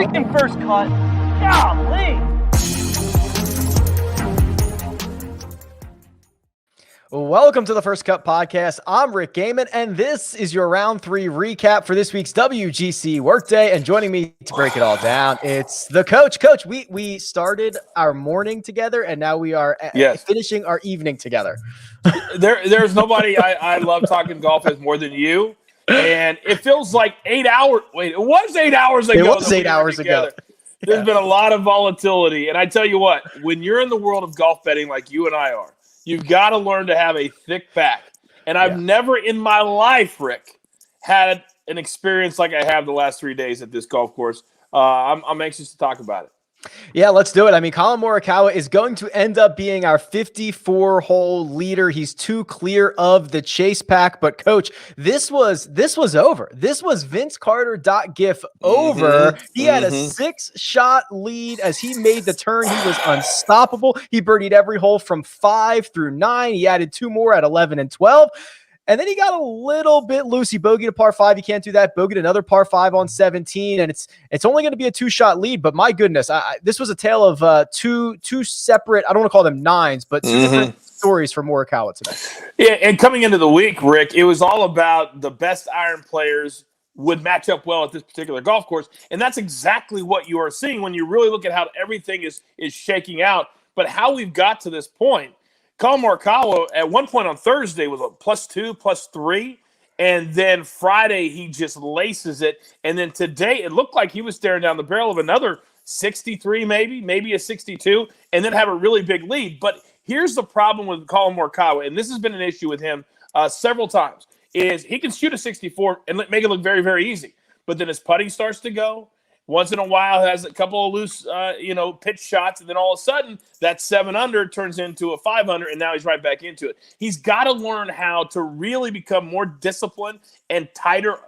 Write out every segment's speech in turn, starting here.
freaking first cut. Golly. Welcome to the First Cut Podcast. I'm Rick Gehman, and this is your round 3 recap for this week's WGC Workday. And joining me to break it all down, it's the coach. Coach, we started our morning together, and now we are finishing our evening together. There's nobody I love talking golf with more than you. And it feels like 8 hours. Wait, it was 8 hours ago. It was 8 hours ago. There's been a lot of volatility. And I tell you what, when you're in the world of golf betting like you and I are, you've got to learn to have a thick back. And I've never in my life, Rick, had an experience like I have the last 3 days at this golf course. I'm anxious to talk about it. Yeah, let's do it. I mean, Collin Morikawa is going to end up being our 54-hole leader. He's 2 clear of the chase pack. But, Coach, this was over. This was Vince Carter.gif over. He had a 6-shot lead as he made the turn. He was unstoppable. He birdied every hole from 5 through 9. He added 2 more at 11 and 12. And then he got a little bit loose. He bogeyed a par 5. You can't do that. Bogeyed another par 5 on 17. And it's only going to be a 2-shot lead. But my goodness, this was a tale of two separate, I don't want to call them nines, but 2 different stories for Morikawa today. Yeah, and coming into the week, Rick, it was all about the best iron players would match up well at this particular golf course. And that's exactly what you are seeing when you really look at how everything is shaking out. But how we've got to this point. Collin Morikawa at one point on Thursday was a +2, +3, and then Friday he just laces it. And then today it looked like he was staring down the barrel of another 63 maybe a 62, and then have a really big lead. But here's the problem with Collin Morikawa, and this has been an issue with him several times, is he can shoot a 64 and make it look very, very easy. But then his putting starts to go. Once in a while, has a couple of loose, pitch shots, and then all of a sudden, that 7 under turns into a 5 under, and now he's right back into it. He's got to learn how to really become more disciplined and tighter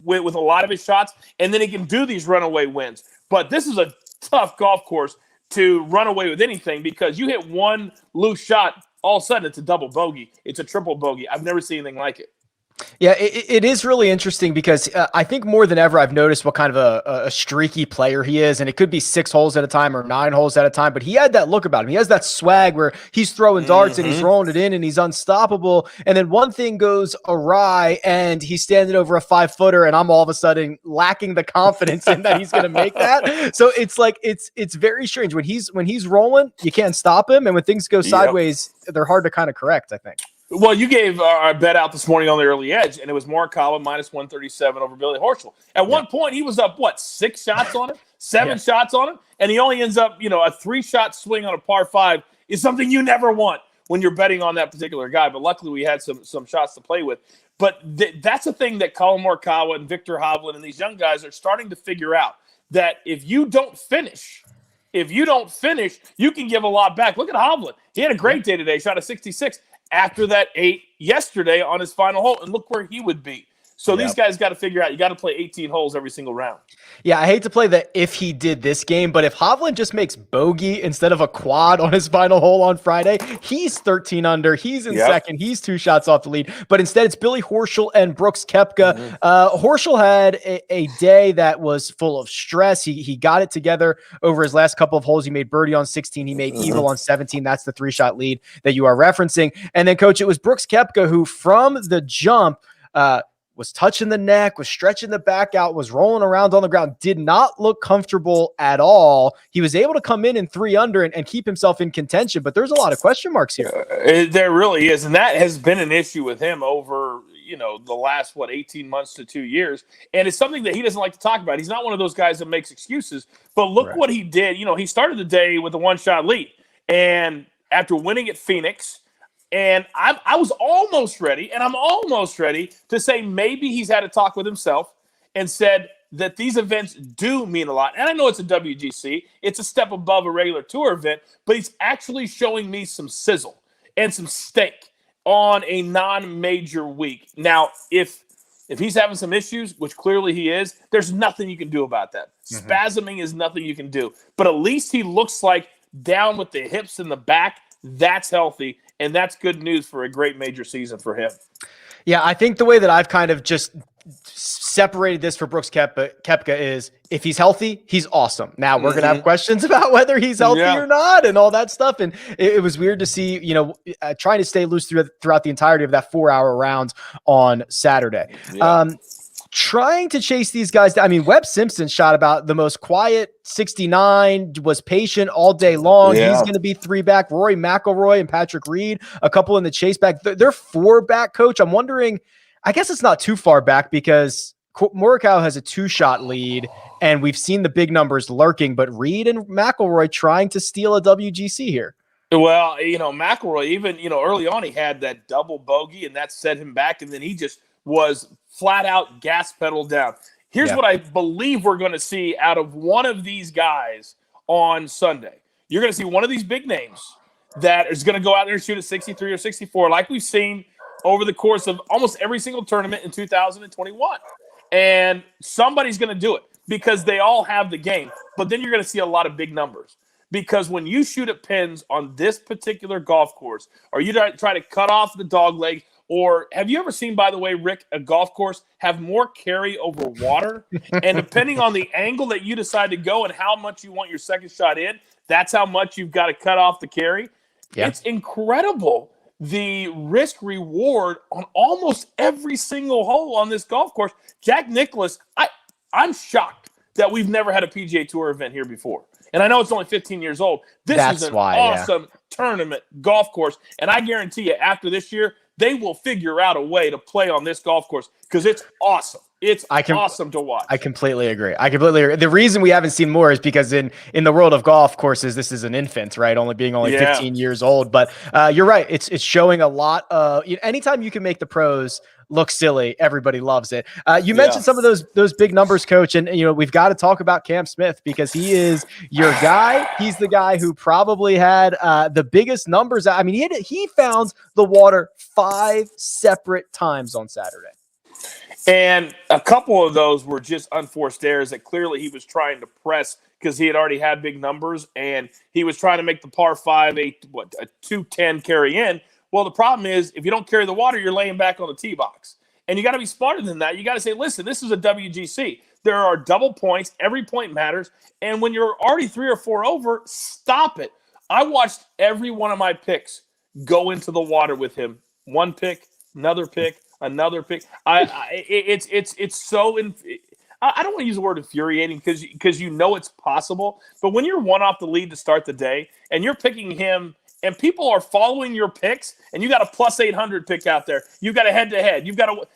with a lot of his shots, and then he can do these runaway wins. But this is a tough golf course to run away with anything because you hit one loose shot, all of a sudden it's a double bogey. It's a triple bogey. I've never seen anything like it. Yeah, it is really interesting because I think more than ever I've noticed what kind of a streaky player he is, and it could be 6 holes at a time or 9 holes at a time, but he had that look about him. He has that swag where he's throwing darts and he's rolling it in and he's unstoppable, and then one thing goes awry and he's standing over a 5-footer and I'm all of a sudden lacking the confidence in that he's going to make that. So it's like it's very strange. When he's rolling, you can't stop him, and when things go sideways, they're hard to kind of correct, I think. Well, you gave our bet out this morning on the early edge, and it was Morikawa -137 over Billy Horschel. At one point, he was up, 6 shots on him, 7 shots on him, and he only ends up, a 3-shot swing on a par 5 is something you never want when you're betting on that particular guy. But luckily, we had some shots to play with. But that's the thing that Collin Morikawa and Victor Hovland and these young guys are starting to figure out, that if you don't finish, you can give a lot back. Look at Hovland. He had a great day today, shot a 66. After that 8 yesterday on his final hole, and look where he would be. So these guys got to figure out, you got to play 18 holes every single round. Yeah, I hate to play the if he did this game, but if Hovland just makes bogey instead of a quad on his final hole on Friday, he's 13 under, he's in second, he's 2 shots off the lead. But instead, it's Billy Horschel and Brooks Koepka. Horschel had a day that was full of stress. He got it together over his last couple of holes. He made birdie on 16. He made eagle on 17. That's the 3-shot lead that you are referencing. And then, Coach, it was Brooks Koepka who, from the jump, was touching the neck, was stretching the back out, was rolling around on the ground, did not look comfortable at all. He was able to come in 3 under and keep himself in contention, but there's a lot of question marks here. There really is, and that has been an issue with him over, the last, 18 months to 2 years, and it's something that he doesn't like to talk about. He's not one of those guys that makes excuses, but look what he did. He started the day with a 1-shot lead, and after winning at Phoenix, and I was almost ready, and I'm almost ready to say maybe he's had a talk with himself and said that these events do mean a lot. And I know it's a WGC. It's a step above a regular tour event, but he's actually showing me some sizzle and some steak on a non-major week. Now, if he's having some issues, which clearly he is, there's nothing you can do about that. Spasming is nothing you can do. But at least he looks like down with the hips and the back. That's healthy. And that's good news for a great major season for him. Yeah, I think the way that I've kind of just separated this for Brooks Koepka is if he's healthy, he's awesome. Now we're going to have questions about whether he's healthy or not and all that stuff. And it was weird to see, trying to stay loose throughout the entirety of that 4-hour round on Saturday. Yeah. Trying to chase these guys down. I mean, Webb Simpson shot about the most quiet 69, was patient all day long. Yeah. He's going to be 3 back. Rory McIlroy and Patrick Reed, a couple in the chase back. They're 4 back, Coach. I'm wondering, I guess it's not too far back because Morikawa has a 2-shot lead, and we've seen the big numbers lurking, but Reed and McIlroy trying to steal a WGC here. Well, McIlroy, even, early on, he had that double bogey, and that set him back, and then he just was flat out gas pedal down. Here's what I believe we're going to see out of one of these guys on Sunday. You're going to see one of these big names that is going to go out there and shoot a 63 or 64, like we've seen over the course of almost every single tournament in 2021. And somebody's going to do it because they all have the game. But then you're going to see a lot of big numbers. Because when you shoot at pins on this particular golf course, or you try to cut off the dog leg, or have you ever seen, by the way, Rick, a golf course have more carry over water? And depending on the angle that you decide to go and how much you want your second shot in, that's how much you've got to cut off the carry. Yeah. It's incredible, the risk reward on almost every single hole on this golf course. Jack Nicklaus, I'm shocked that we've never had a PGA Tour event here before. And I know it's only 15 years old. This is an awesome tournament golf course. And I guarantee you, after this year, they will figure out a way to play on this golf course because it's awesome. It's awesome to watch. I completely agree. The reason we haven't seen more is because in the world of golf courses, this is an infant, right? Only 15 years old. But you're right. It's showing a lot of anytime you can make the pros look silly, everybody loves it. You mentioned some of those big numbers, Coach, and we've got to talk about Cam Smith because he is your guy. He's the guy who probably had the biggest numbers. I mean, he found the water 5 separate times on Saturday. And a couple of those were just unforced errors that clearly he was trying to press because he had already had big numbers and he was trying to make the par 5 a 210 carry in. Well, the problem is if you don't carry the water, you're laying back on the tee box. And you got to be smarter than that. You got to say, listen, this is a WGC. There are double points. Every point matters. And when you're already 3 or 4 over, stop it. I watched every one of my picks go into the water with him. One pick, another pick. Another pick. It's so. I don't want to use the word infuriating because it's possible. But when you're one off the lead to start the day and you're picking him, and people are following your picks, and you got a plus 800 pick out there, you got a head to head, you've got a,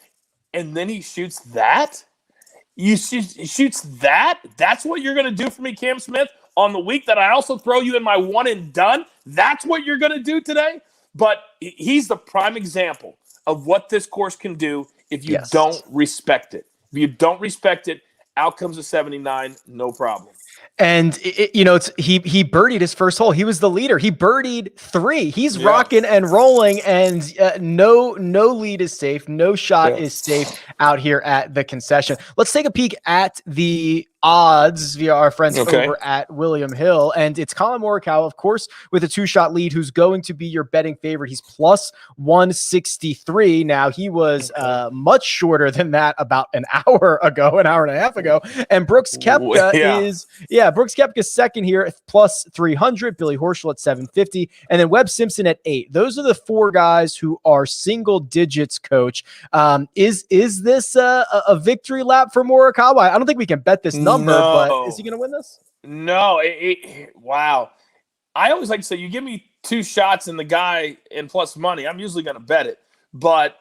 and then he shoots that. He shoots that. That's what you're going to do for me, Cam Smith, on the week that I also throw you in my one and done. That's what you're going to do today. But he's the prime example of what this course can do if you don't respect it. If you don't respect it, out comes a 79, no problem. And he birdied his first hole. He was the leader. He birdied 3. He's rocking and rolling, and no lead is safe. No shot is safe out here at the concession. Let's take a peek at the odds via our friends over at William Hill. And it's Colin Morikawa, of course, with a 2-shot lead, who's going to be your betting favorite. He's plus 163. Now, he was much shorter than that about an hour and a half ago. And Brooks Koepka Brooks Koepka's second here, plus 300. Billy Horschel at 750. And then Webb Simpson at 8. Those are the 4 guys who are single digits, Coach. Is this a victory lap for Morikawa? I don't think we can bet this number, but is he going to win this? No. Wow. I always like to say, you give me 2 shots and the guy in plus money, I'm usually going to bet it. But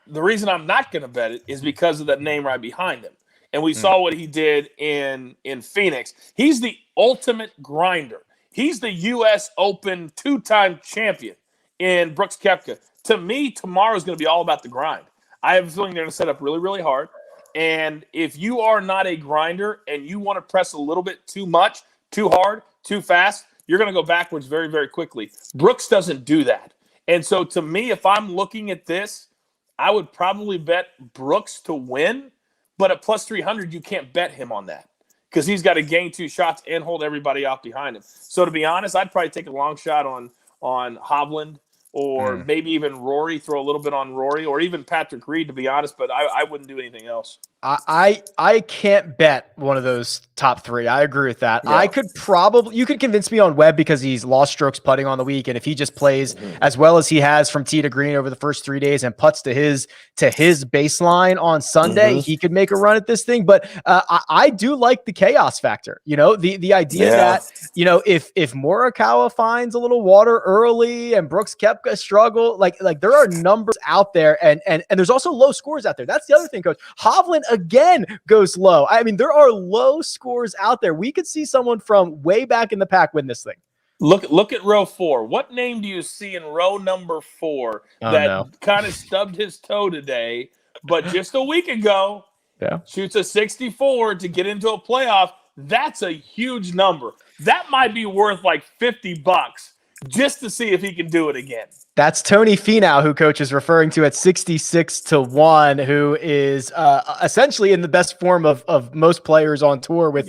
the reason I'm not going to bet it is because of that name right behind him. And we saw what he did in Phoenix. He's the ultimate grinder. He's the U.S. Open 2-time champion in Brooks Koepka. To me, tomorrow is going to be all about the grind. I have a feeling they're going to set up really, really hard. And if you are not a grinder and you want to press a little bit too much, too hard, too fast, you're going to go backwards very, very quickly. Brooks doesn't do that. And so to me, if I'm looking at this, I would probably bet Brooks to win. But at plus 300, you can't bet him on that because he's got to gain 2 shots and hold everybody off behind him. So to be honest, I'd probably take a long shot on Hovland or maybe even Rory, throw a little bit on Rory, or even Patrick Reed, to be honest, but I wouldn't do anything else. I can't bet one of those top three. I agree with that. Yeah. You could convince me on Webb because he's lost strokes putting on the week. And if he just plays as well as he has from tee to green over the first 3 days and putts to his baseline on Sunday, he could make a run at this thing. But I do like the chaos factor. The idea that, if Morikawa finds a little water early and Brooks Koepka struggle, like there are numbers out there and there's also low scores out there. That's the other thing, Coach. Hovland again goes low. I mean, there are low scores out there. We could see someone from way back in the pack win this thing. Look at row 4. What name do you see in row number 4 kind of stubbed his toe today, but just a week ago shoots a 64 to get into a playoff? That's a huge number. That might be worth like $50 just to see if he can do it again. That's Tony Finau, who Coach is referring to at 66-1, who is essentially in the best form of most players on tour with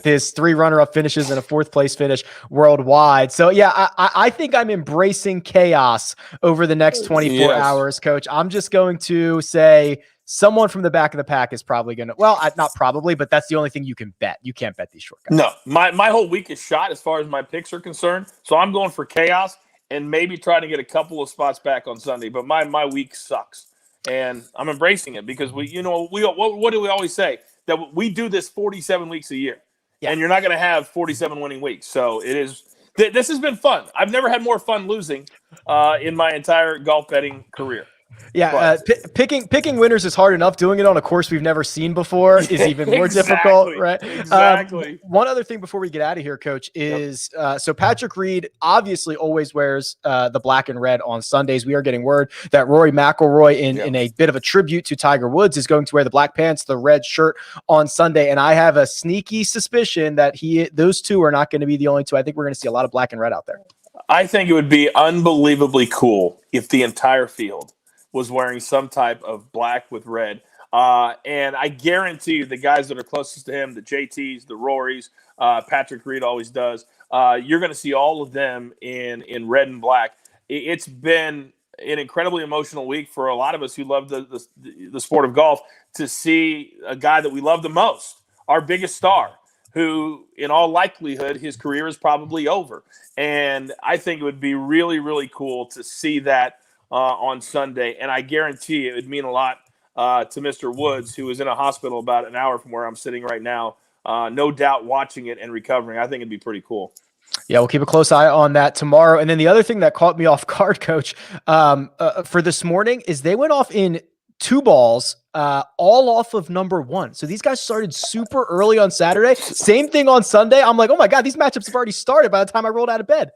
his 3 runner-up finishes and a 4th place finish worldwide. So yeah, I think I'm embracing chaos over the next 24 hours, Coach. I'm just going to say someone from the back of the pack is probably going to, not probably, but that's the only thing you can bet. You can't bet these short guys. No, my whole week is shot as far as my picks are concerned. So I'm going for chaos and maybe trying to get a couple of spots back on Sunday. But my week sucks, and I'm embracing it because what do we always say? That we do this 47 weeks a year, and you're not going to have 47 winning weeks. So it is. This has been fun. I've never had more fun losing in my entire golf betting career. Yeah, picking winners is hard enough. Doing it on a course we've never seen before is even more difficult, right? Exactly. One other thing before we get out of here, Coach, is so Patrick Reed obviously always wears the black and red on Sundays. We are getting word that Rory McIlroy, in a bit of a tribute to Tiger Woods, is going to wear the black pants, the red shirt on Sunday. And I have a sneaky suspicion that those two are not going to be the only two. I think we're going to see a lot of black and red out there. I think it would be unbelievably cool if the entire field was wearing some type of black with red. And I guarantee you the guys that are closest to him, the JTs, the Rorys, Patrick Reed always does, you're going to see all of them in red and black. It's been an incredibly emotional week for a lot of us who love the sport of golf to see a guy that we love the most, our biggest star, who in all likelihood his career is probably over. And I think it would be really, really cool to see that on Sunday, and I guarantee it would mean a lot to Mr. Woods, who is in a hospital about an hour from where I'm sitting right now, no doubt watching it and recovering. I think it'd be pretty cool. Yeah, we'll keep a close eye on that tomorrow. And then the other thing that caught me off guard, Coach, for this morning is they went off in 2 balls, all off of number 1. So these guys started super early on Saturday. Same thing on Sunday. I'm like, oh my God, these matchups have already started by the time I rolled out of bed.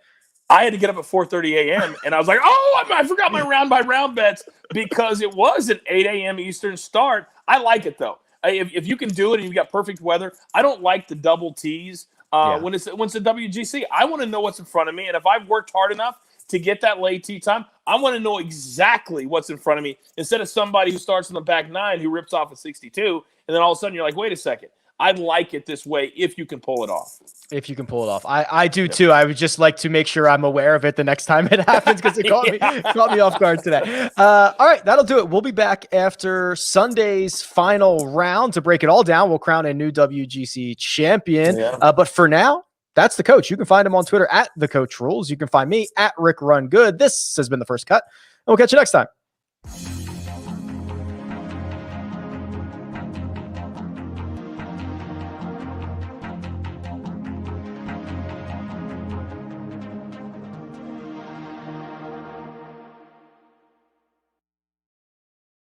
I had to get up at 4:30 a.m. and I was like, I forgot my round by round bets because it was an 8 a.m. Eastern start. I like it though. If you can do it and you've got perfect weather, I don't like the double tees when it's a WGC. I want to know what's in front of me, and if I've worked hard enough to get that late tee time, I want to know exactly what's in front of me instead of somebody who starts in the back 9 who rips off a 62, and then all of a sudden you're like, wait a second. I like it this way if you can pull it off. If you can pull it off. I do too. I would just like to make sure I'm aware of it the next time it happens because it caught me off guard today. All right, that'll do it. We'll be back after Sunday's final round to break it all down. We'll crown a new WGC champion. But for now, that's the Coach. You can find him on Twitter at The Coach Rules. You can find me at Rick Run Good. This has been The First Cut, and we'll catch you next time.